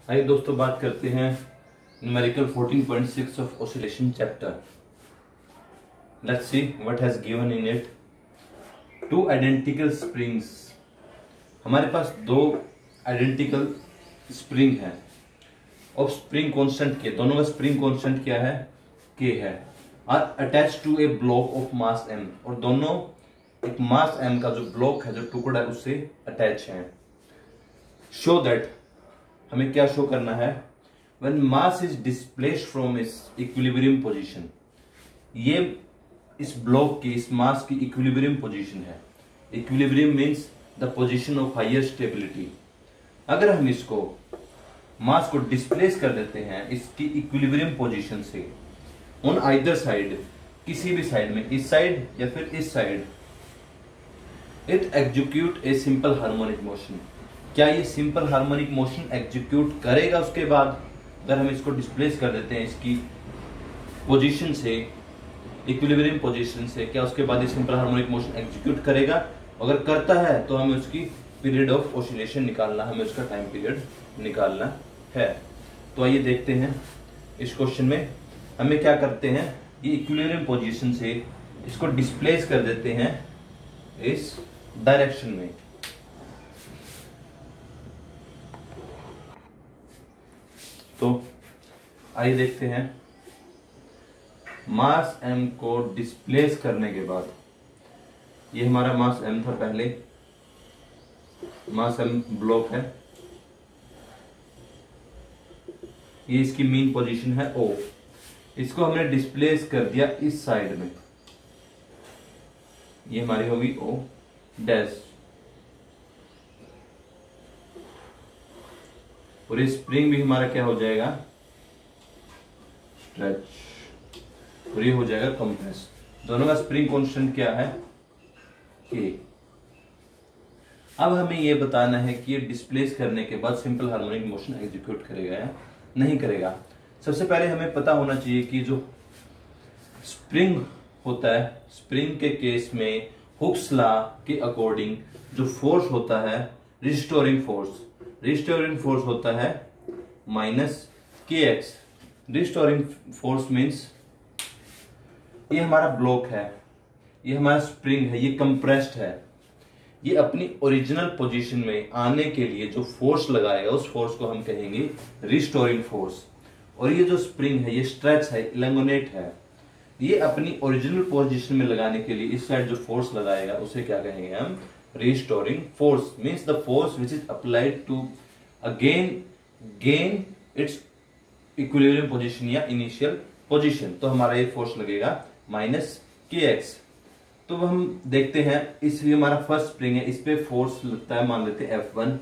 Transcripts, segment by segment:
आइए दोस्तों बात करते हैं numerical 14.6 of oscillation chapter. Let's see what has given in it. Two identical springs. हमारे पास दो आइडेंटिकल स्प्रिंग है और स्प्रिंग कांस्टेंट के दोनों का स्प्रिंग कांस्टेंट क्या है, के है, are attach to a block of mass m, और दोनों एक मास m का जो ब्लॉक है, जो टुकड़ा है, उससे अटैच है। शो दैट, हमें क्या शो करना है, when mass is displaced from इस इक्विलिब्रियम पोजीशन, ये इस ब्लॉक की, इस मास की इक्विलिब्रियम पोजीशन है। Equilibrium means the position of highest stability. अगर हम इसको मास को डिस्प्लेस कर देते हैं इसकी इक्विलिब्रियम पोजीशन से ऑन आइदर साइड, किसी भी साइड में, इस साइड या फिर इस side, it execute a simple harmonic motion. क्या ये सिंपल हार्मोनिक मोशन एग्जीक्यूट करेगा? उसके बाद अगर हम इसको डिस्प्लेस कर देते हैं इसकी पोजीशन से, इक्विलिब्रियम पोजीशन से, क्या उसके बाद ये सिंपल हार्मोनिक मोशन एग्जीक्यूट करेगा? अगर करता है तो हमें उसकी पीरियड ऑफ ऑसिलेशन निकालना, हमें उसका टाइम पीरियड निकालना है। तो आइए देखते हैं इस क्वेश्चन में हमें क्या करते हैं। ये इक्विलिब्रियम पोजीशन से इसको डिस्प्लेस कर देते हैं इस डायरेक्शन में। तो आइए देखते हैं, मास m को डिस्प्लेस करने के बाद, ये हमारा मास m था, पहले मास m ब्लॉक है, ये इसकी मीन पोजीशन है O, इसको हमने डिस्प्लेस कर दिया इस साइड में, ये हमारी होगी O डैश, और ये स्प्रिंग भी हमारा क्या हो जाएगा, स्ट्रेच, और ये हो जाएगा कंप्रेस। दोनों का स्प्रिंग कांस्टेंट क्या है, के। अब हमें ये बताना है कि ये डिस्प्लेस करने के बाद सिंपल हार्मोनिक मोशन एग्जीक्यूट करेगा या नहीं करेगा। सबसे पहले हमें पता होना चाहिए कि जो स्प्रिंग होता है, स्प्रिंग के केस में हुक्स लॉ के अकॉर्डिंग जो फोर्स होता है, रिस्टोरिंग फोर्स होता है माइनस के एक्स। रिस्टोरिंग फोर्स मीन्स ये हमारा ब्लॉक है, ये हमारा स्प्रिंग है, ये कंप्रेस्ड है, ये अपनी ओरिजिनल पोजीशन में आने के लिए जो फोर्स लगाएगा उस फोर्स को हम कहेंगे रिस्टोरिंग फोर्स। और ये जो स्प्रिंग है, ये स्ट्रेच है, इलेंगोनेट है, ये अपनी ओरिजिनल पोजीशन में लगाने के लिए इस साइड जो फोर्स लगाएगा उसे क्या कहेंगे हम, restoring force. Means the force which is applied to again gain its equilibrium position या इनिशियल पोजीशन। तो हमारा ये फोर्स लगेगा माइनस के एक्स। तो हम देखते हैं, इसलिए हमारा फर्स्ट स्प्रिंग है, इस पे फोर्स लगता है, मान लेते हैं F1,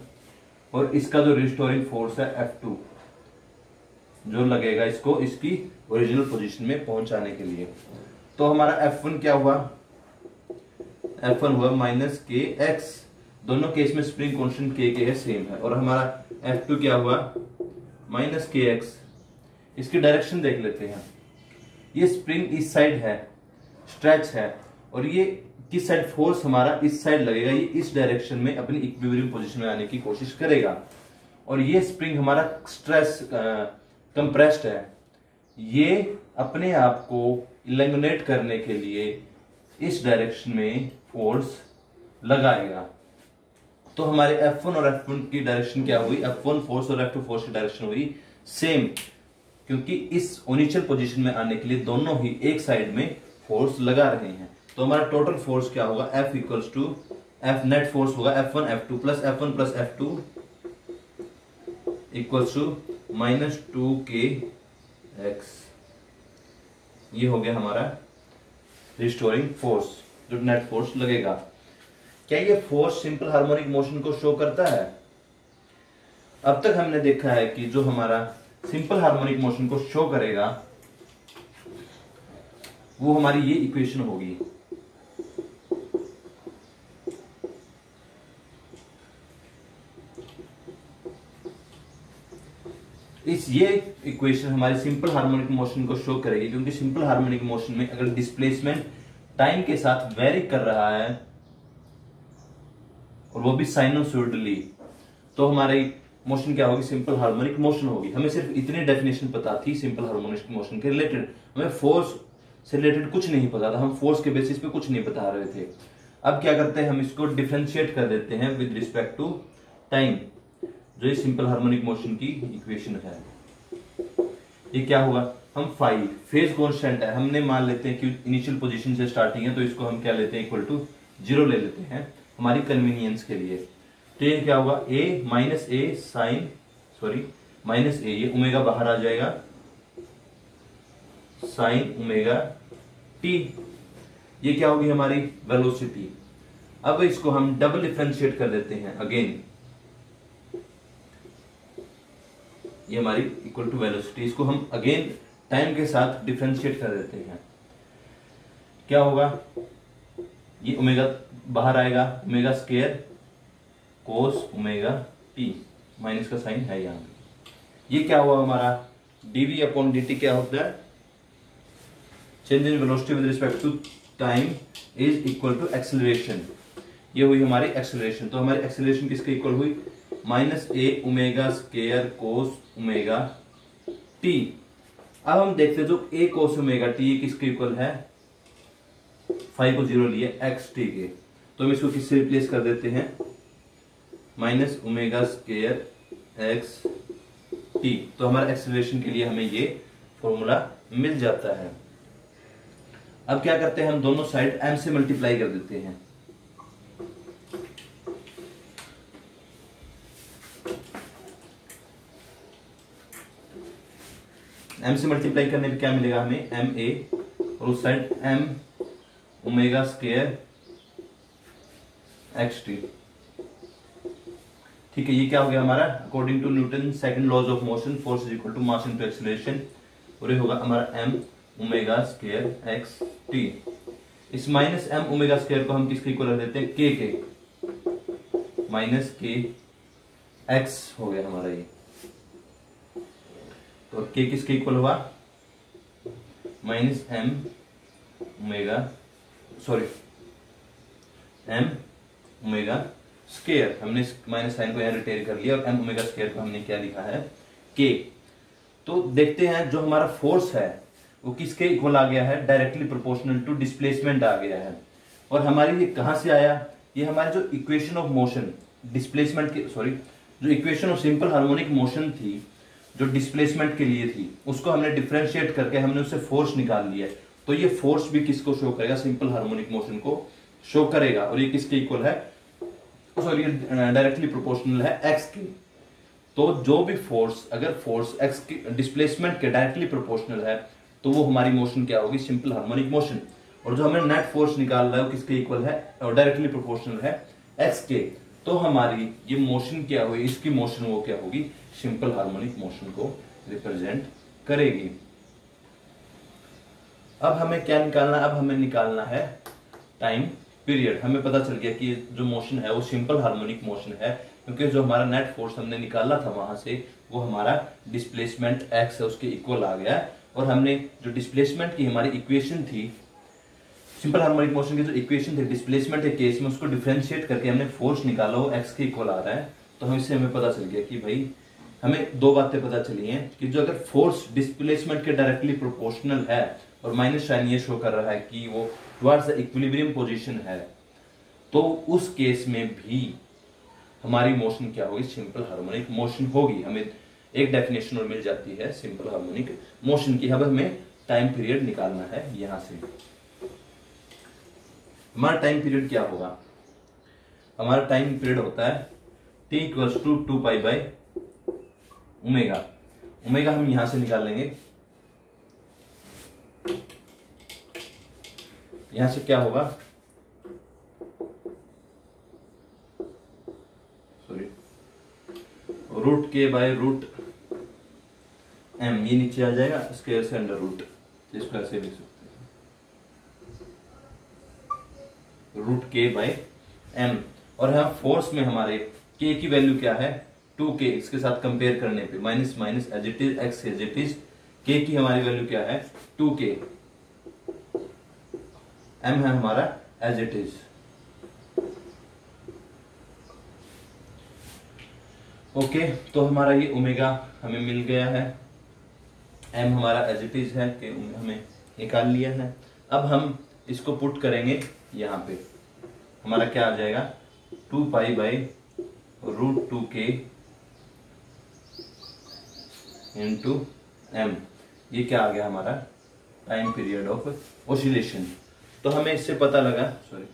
और इसका जो रिस्टोरिंग फोर्स है F2 जो लगेगा इसको इसकी ओरिजिनल पोजीशन में पहुंचाने के लिए। तो हमारा F1 क्या हुआ, F1 हुआ माइनस के एक्स, दोनों केस में स्प्रिंग कांस्टेंट के है, सेम है, और हमारा F2 क्या हुआ, माइनस के एक्स। इसकी डायरेक्शन देख लेते हैं, ये स्प्रिंग इस साइड है, स्ट्रेच है, और ये किस साइड फोर्स हमारा इस साइड लगेगा, ये इस डायरेक्शन में अपनी इक्विलिब्रियम पोजीशन में आने की कोशिश करेगा। और ये स्प्रिंग हमारा स्ट्रेस कंप्रेस्ड है, ये अपने आप को इलेंगोनेट करने के लिए इस डायरेक्शन में फोर्स लगाएगा। तो हमारे F1 और F1 की डायरेक्शन क्या हुई, F1 फोर्स और F2 फोर्स की डायरेक्शन हुई सेम, क्योंकि इस इनिशियल पोजीशन में आने के लिए दोनों ही एक साइड में फोर्स लगा रहे हैं। तो हमारा टोटल फोर्स क्या होगा, F equals to F net force होगा F1 F2 plus F1 plus F2 equals to minus 2k x। ये हो गया हमारा रिस्टोरिंग फोर्स, जो नेट फोर्स लगेगा। क्या ये फोर्स सिंपल हार्मोनिक मोशन को शो करता है? अब तक हमने देखा है कि जो हमारा सिंपल हार्मोनिक मोशन को शो करेगा वो हमारी ये इक्वेशन होगी, ये इक्वेशन हमारे सिंपल हार्मोनिक मोशन को शो करेगी, क्योंकि सिंपल हार्मोनिक मोशन में अगर डिस्प्लेसमेंट टाइम के साथ वेरी कर रहा है और वो भी साइनोसॉइडली, तो हमारी मोशन क्या होगी, सिंपल हार्मोनिक मोशन होगी। हमें सिर्फ इतनी डेफिनेशन पता थी सिंपल हार्मोनिक मोशन के रिलेटेड, हमें फोर्स से रिलेटेड कुछ नहीं पता था, हम फोर्स के बेसिस पे कुछ नहीं बता रहे थे। अब क्या करते हैं, हम इसको डिफरेंशिएट कर देते हैं विद रिस्पेक्ट टू टाइम। जो ये सिंपल हार्मोनिक मोशन की इक्वेशन है, ये क्या होगा, हम फाई फेज कांस्टेंट है, हमने मान लेते हैं कि इनिशियल पोजीशन से स्टार्टिंग है, तो इसको हम क्या लेते हैं, इक्वल टू 0 ले लेते हैं हमारी कन्वीनियंस के लिए। तो ये क्या होगा, ए माइनस ए साइन माइनस ए, ये ओमेगा बाहर आ जाएगा, साइन ओमेगा टी, ये क्या होगी हमारी वेलोसिटी। अब इसको हम डबल डिफरेंशिएट कर देते हैं अगेन, ये हमारी इक्वल टू वेलोसिटी, इसको हम अगेन टाइम के साथ डिफरेंशिएट कर देते हैं। क्या होगा, ये ओमेगा बाहर आएगा, omega square cos omega T, minus का साइन है यहां पे। ये क्या हुआ हमारा, डीवी अपॉन डी टी क्या होता है, change in velocity with respect to time is equal to acceleration. ये हुई हमारी एक्सेलरेशन। तो हमारी एक्सेलरेशन किसके इक्वल हुई, minus A omega square cos omega T. अब हम देखते हैं जो ए कोस ओमेगा टी किसके इक्वल है, फाइव को 0 लिए एक्स टी के, तो हम इसको किससे रिप्लेस कर देते हैं, minus omega square x T. तो हमारे एक्सेलरेशन के लिए हमें ये फॉर्मूला मिल जाता है। अब क्या करते हैं, हम दोनों साइड m से मल्टीप्लाई कर देते हैं। m से मल्टीप्लाई करने पे क्या मिलेगा हमें, एम ए, और उस side m omega square x t. ठीक है, ये क्या हो गया हमारा, according to Newton second laws of motion force is equal to mass into acceleration, और ये होगा हमारा m omega square x t. इस माइनस m ओमेगा स्क्वायर को हम किसके इक्वल रख देते हैं, k के, माइनस k x हो गया हमारा ये। तो k किसके इक्वल हुआ, minus m omega m omega square, हमने माइनस साइन को यहां रिटेन कर लिया, और m ओमेगा स्क्वायर को हमने क्या लिखा है, k। तो देखते हैं जो हमारा फोर्स है वो किसके इक्वल आ गया है, डायरेक्टली प्रोपोर्शनल टू डिस्प्लेसमेंट आ गया है। और हमारी ये कहां से आया, ये हमारी जो इक्वेशन ऑफ मोशन डिस्प्लेसमेंट के जो equation of simple harmonic motion थी, जो डिस्प्लेसमेंट के लिए थी, उसको हमने डिफरेंशिएट करके हमने उससे फोर्स निकाल लिया। तो ये फोर्स भी किसको शो करेगा, सिंपल हार्मोनिक मोशन को शो करेगा, और ये किसके इक्वल है, डायरेक्टली प्रोपोर्शनल है एक्स के। तो जो भी फोर्स, अगर फोर्स एक्स की डिस्प्लेसमेंट के डायरेक्टली प्रोपोर्शनल है, तो वो हमारी मोशन क्या होगी, सिंपल हार्मोनिक मोशन। और जो हमें नेट फोर्स निकाल रहा है वो किसके इक्वल है, और डायरेक्टली प्रोपोर्शनल है एक्स के। तो हमारी ये मोशन क्या होगी, इसकी मोशन वो क्या होगी, सिंपल हार्मोनिक मोशन को रिप्रेजेंट करेगी। अब हमें क्या निकालना है, अब हमें निकालना है टाइम पीरियड। हमें पता चल गया कि जो मोशन है वो सिंपल हार्मोनिक मोशन है, क्योंकि जो हमारा नेट फोर्स हमने निकाला था वहां से, वो हमारा डिस्प्लेसमेंट एक्स है उसके इक्वल आ गया है। और हमने जो डिस्प्लेसमेंट की हमारी इक्वेशन थी, सिंपल हार्मोनिक मोशन की जो इक्वेशन थी डिस्प्लेसमेंट के केस में, उसको डिफरेंशिएट करके हमने फोर्स निकाला, वो एक्स के इक्वल आ रहा है। तो हम इससे हमें पता चल गया कि भाई हमें दो बातें पता चली हैं कि जो अगर फोर्स डिस्प्लेसमेंट के डायरेक्टली प्रोपोर्शनल है, और माइनस साइन ये शो कर रहा है कि वो टुवर्ड्स द इक्विलिब्रियम पोजीशन है, तो उस केस में भी हमारी मोशन क्या होगी, सिंपल हार्मोनिक मोशन होगी। हमें एक डेफिनेशन और मिल जाती है सिंपल हार्मोनिक मोशन की। अब हमें टाइम पीरियड निकालना है यहां से। हमारा टाइम पीरियड क्या होगा, हमारा टाइम पीरियड होता है t equals to 2 pi by omega. Omega हम यहां से निकाल लेंगे, यहां से क्या होगा, रूट के बाय रूट एम, ये नीचे आ जाएगा, स्क्वायर से अंडर रूट, इसको ऐसे लिख सकते हैं, रूट के बाय एम। और यहाँ फोर्स में हमारे के की वैल्यू क्या है, 2k। इसके साथ कंपेयर करने पे minus minus as it is, x as it is, k की हमारी वैल्यू क्या है 2k, एम है हमारा एज इट इज। ओके, तो हमारा ये ओमेगा हमें मिल गया है, एम हमारा एज इट इज है कि हमें निकाल लिया है। अब हम इसको पुट करेंगे यहाँ पे, हमारा क्या आ जाएगा 2 pi by √2k into M. ये क्या आ गया हमारा टाइम पीरियड ऑफ ऑसिलेशन। तो हमें इससे पता लगा, सॉरी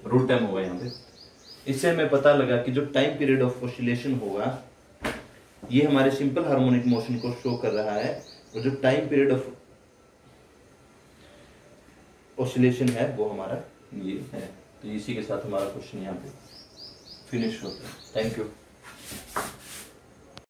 रूट एम होगा यहाँ पे, इससे हमें पता लगा कि जो टाइम पीरियड ऑफ ऑसिलेशन होगा ये हमारे सिंपल हार्मोनिक मोशन को शो कर रहा है, और जो टाइम पीरियड ऑफ ऑसिलेशन है वो हमारा ये है। तो इसी के साथ हमारा क्वेश्चन यहाँ पे फिनिश होता है। Thank you.